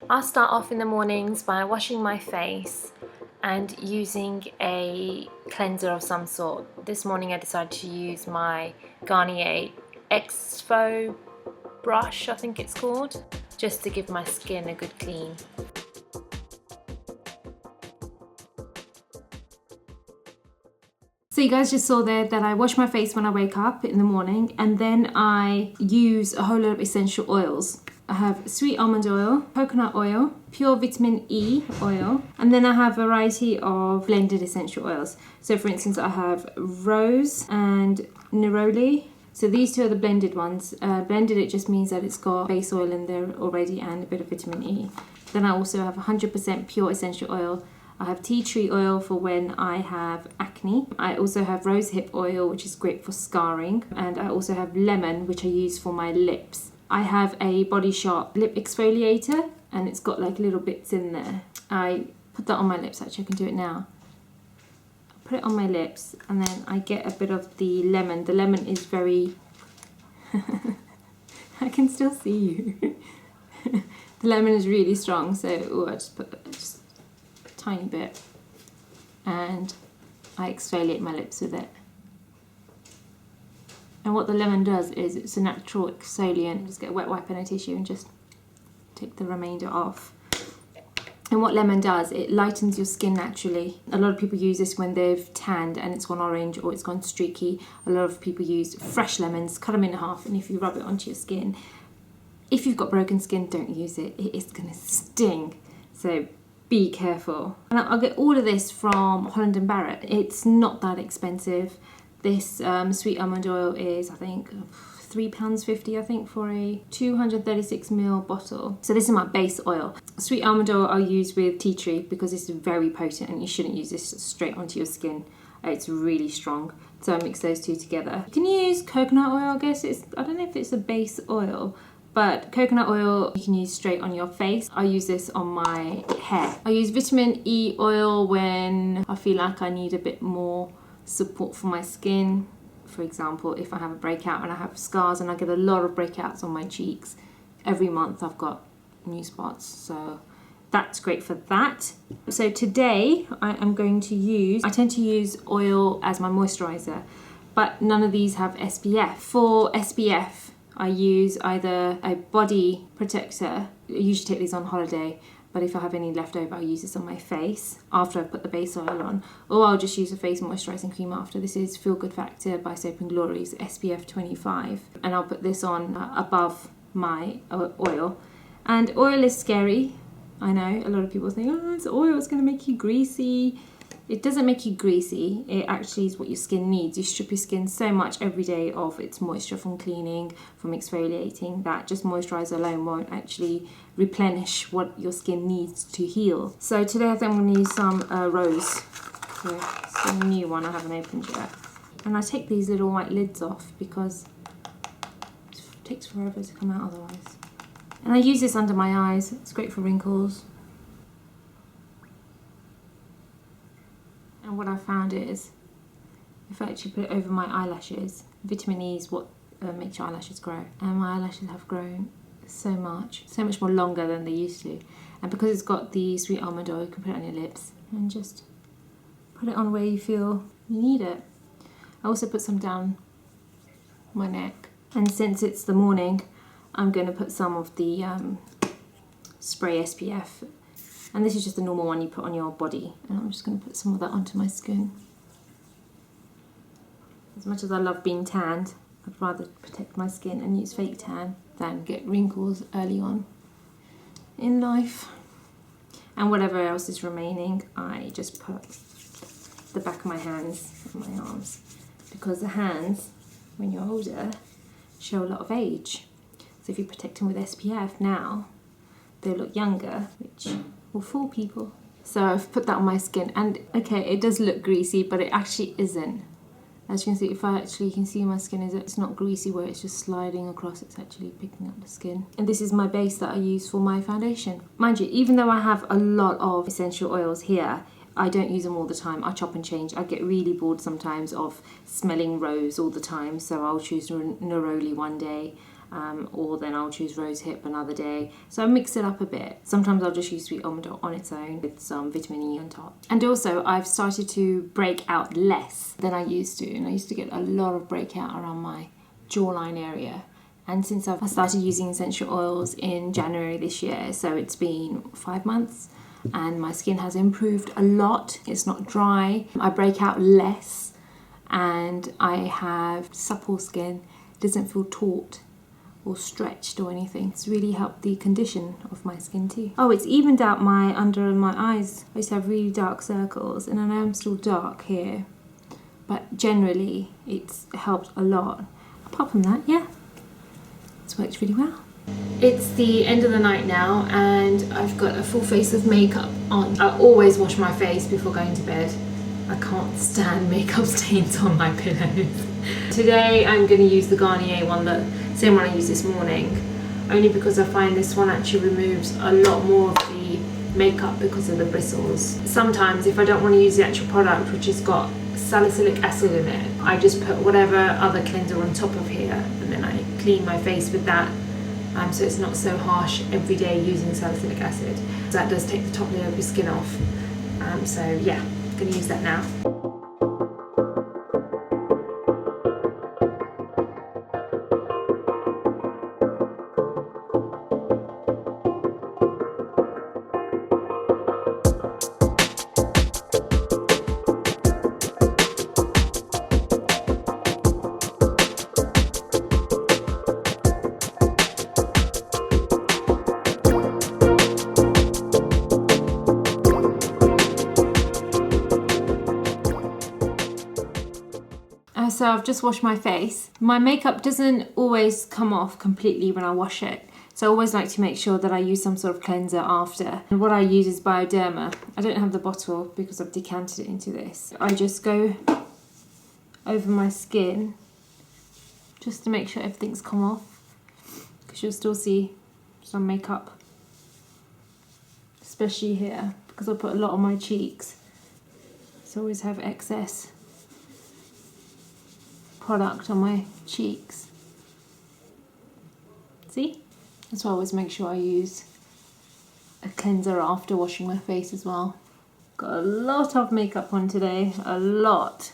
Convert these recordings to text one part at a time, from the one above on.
I'll start off in the mornings by washing my face and using a cleanser of some sort. This morning I decided to use my Garnier Exfo brush, I think it's called, just to give my skin a good clean. So you guys just saw there that I wash my face when I wake up in the morning, and then I use a whole lot of essential oils. I have sweet almond oil, coconut oil, pure vitamin E oil, and then I have a variety of blended essential oils. So for instance, I have rose and neroli. So these two are the blended ones. Blended, it just means that it's got base oil in there already and a bit of vitamin E. Then I also have 100% pure essential oil. I have tea tree oil for when I have acne. I also have rosehip oil, which is great for scarring. And I also have lemon, which I use for my lips. I have a Body Shop lip exfoliator, and it's got like little bits in there. I put that on my lips, actually I can do it now. I put it on my lips, and then I get a bit of the lemon. The lemon is very... I can still see you. The lemon is really strong, so I just put a tiny bit, and I exfoliate my lips with it. And what the lemon does is it's a natural exfoliant. Just get a wet wipe and a tissue and just take the remainder off. And what lemon does, it lightens your skin naturally. A lot of people use this when they've tanned and it's gone orange or it's gone streaky. A lot of people use fresh lemons, cut them in half, and if you rub it onto your skin, if you've got broken skin, don't use it. It is going to sting. So be careful. And I'll get all of this from Holland and Barratt. It's not that expensive. This sweet almond oil is, I think, £3.50, I think, for a 236ml bottle. So this is my base oil. Sweet almond oil I'll use with tea tree because it's very potent, and you shouldn't use this straight onto your skin. It's really strong. So I mix those two together. You can use coconut oil, I guess. I don't know if it's a base oil, but coconut oil you can use straight on your face. I use this on my hair. I use vitamin E oil when I feel like I need a bit more support for my skin. For example, if I have a breakout and I have scars, and I get a lot of breakouts on my cheeks. Every month I've got new spots, so that's great for that. So today I tend to use oil as my moisturizer, but none of these have SPF. For SPF, I use either a body protector. I usually take these on holiday, but if I have any left over, I'll use this on my face after I put the base oil on, or I'll just use a face moisturising cream after. This is Feel Good Factor by Soap & Glory's SPF 25, and I'll put this on above my oil. And oil is scary. I know a lot of people think, oh, it's oil, it's going to make you greasy. It doesn't make you greasy. It actually is what your skin needs. You strip your skin so much every day of its moisture from cleaning, from exfoliating, that just moisturiser alone won't actually replenish what your skin needs to heal. So today I think I'm going to use some rose. So it's a new one I haven't opened yet. And I take these little white lids off because it takes forever to come out otherwise. And I use this under my eyes. It's great for wrinkles. And what I found is, if I actually put it over my eyelashes, vitamin E is what makes your eyelashes grow. And my eyelashes have grown so much more longer than they used to. And because it's got the sweet almond oil, you can put it on your lips and just put it on where you feel you need it. I also put some down my neck. And since it's the morning, I'm going to put some of the spray SPF. And this is just the normal one you put on your body. And I'm just going to put some of that onto my skin. As much as I love being tanned, I'd rather protect my skin and use fake tan than get wrinkles early on in life. And whatever else is remaining, I just put the back of my hands and my arms. Because the hands, when you're older, show a lot of age. So if you protect them with SPF now, they look younger, which will fool people. So I've put that on my skin, and okay, it does look greasy, but it actually isn't. As you can see, if I actually can see my skin, it's not greasy where it's just sliding across, it's actually picking up the skin. And this is my base that I use for my foundation. Mind you, even though I have a lot of essential oils here, I don't use them all the time. I chop and change. I get really bored sometimes of smelling rose all the time, so I'll choose Neroli one day. or then I'll choose Rosehip another day. So I mix it up a bit. Sometimes I'll just use sweet almond oil on its own with some vitamin E on top. And also I've started to break out less than I used to, and I used to get a lot of breakout around my jawline area. And since I started using essential oils in January this year, so it's been 5 months, and my skin has improved a lot. It's not dry, I break out less, and I have supple skin. It doesn't feel taut or stretched or anything. It's really helped the condition of my skin too. Oh, it's evened out my under my eyes. I used to have really dark circles, and I know I'm still dark here, but generally it's helped a lot. Apart from that, yeah, it's worked really well. It's the end of the night now, and I've got a full face of makeup on. I always wash my face before going to bed. I can't stand makeup stains on my pillows. Today I'm going to use the Garnier one, the same one I used this morning, only because I find this one actually removes a lot more of the makeup because of the bristles. Sometimes if I don't want to use the actual product, which has got salicylic acid in it, I just put whatever other cleanser on top of here, and then I clean my face with that, so it's not so harsh every day using salicylic acid. So that does take the top layer of your skin off. So yeah, I'm going to use that now. So I've just washed my face. My makeup doesn't always come off completely when I wash it, so I always like to make sure that I use some sort of cleanser after. And what I use is Bioderma. I don't have the bottle because I've decanted it into this. I just go over my skin just to make sure everything's come off, because you'll still see some makeup, especially here, because I put a lot on my cheeks, so I always have excess product on my cheeks. See? That's why I always make sure I use a cleanser after washing my face as well. Got a lot of makeup on today, a lot.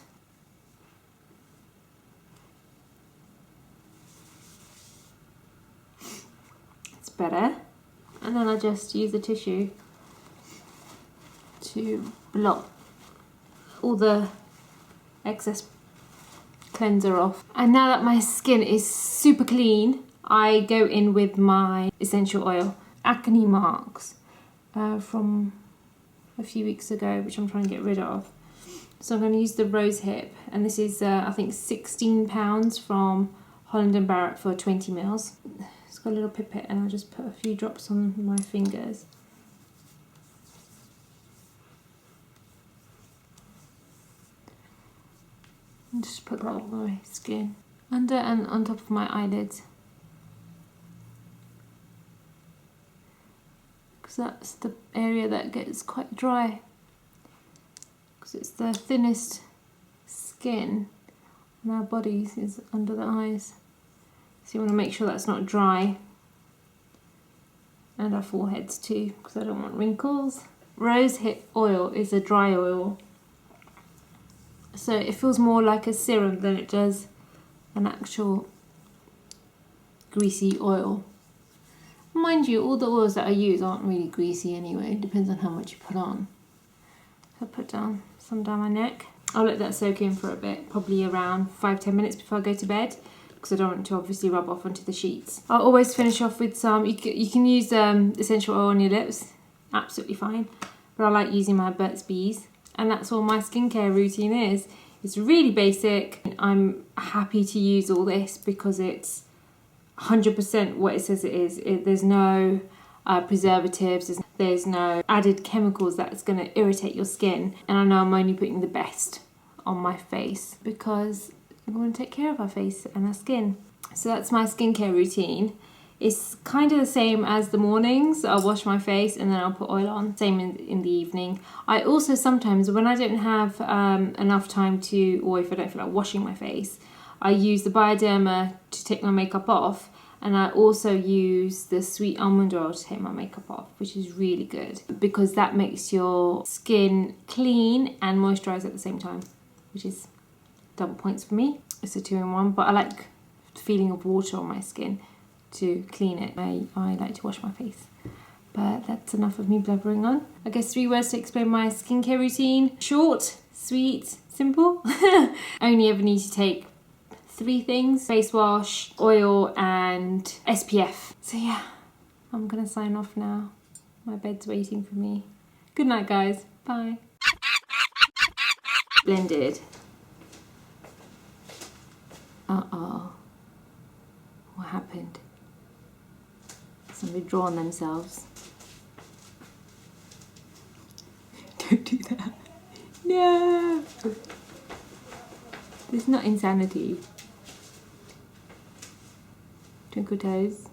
It's better. And then I just use a tissue to blot all the excess cleanser off. And now that my skin is super clean, I go in with my essential oil. Acne marks from a few weeks ago, which I'm trying to get rid of. So I'm going to use the Rosehip, and this is I think £16 from Holland and Barratt for 20 mils. It's got a little pipette, and I'll just put a few drops on my fingers. And just put that on my skin, under and on top of my eyelids, because that's the area that gets quite dry, because it's the thinnest skin on our bodies is under the eyes. So you want to make sure that's not dry, and our foreheads too, because I don't want wrinkles. Rosehip oil is a dry oil, so it feels more like a serum than it does an actual greasy oil. Mind you, all the oils that I use aren't really greasy anyway. It depends on how much you put on. So I put some down my neck. I'll let that soak in for a bit, probably around 5-10 minutes before I go to bed, because I don't want to obviously rub off onto the sheets. I'll always finish off with some, you can use essential oil on your lips, absolutely fine, but I like using my Burt's Bees. And that's all my skincare routine is. It's really basic. I'm happy to use all this because it's 100% what it says it is. There's no preservatives, there's no added chemicals that's going to irritate your skin. And I know I'm only putting the best on my face because we want to take care of our face and our skin. So that's my skincare routine. It's kind of the same as the mornings. I'll wash my face and then I'll put oil on. Same in the evening. I also sometimes, when I don't have enough time to, or if I don't feel like washing my face, I use the Bioderma to take my makeup off, And I also use the sweet almond oil to take my makeup off, which is really good because that makes your skin clean and moisturize at the same time, which is double points for me. It's a 2-in-1, but I like the feeling of water on my skin to clean it. I like to wash my face. But that's enough of me blubbering on. I guess 3 words to explain my skincare routine. Short, sweet, simple. Only ever need to take 3 things: face wash, oil, and SPF. So yeah, I'm gonna sign off now. My bed's waiting for me. Good night, guys. Bye. Blended. Uh-oh. What happened? Somebody draw on themselves. Don't do that. No! This is not insanity. Twinkle toes.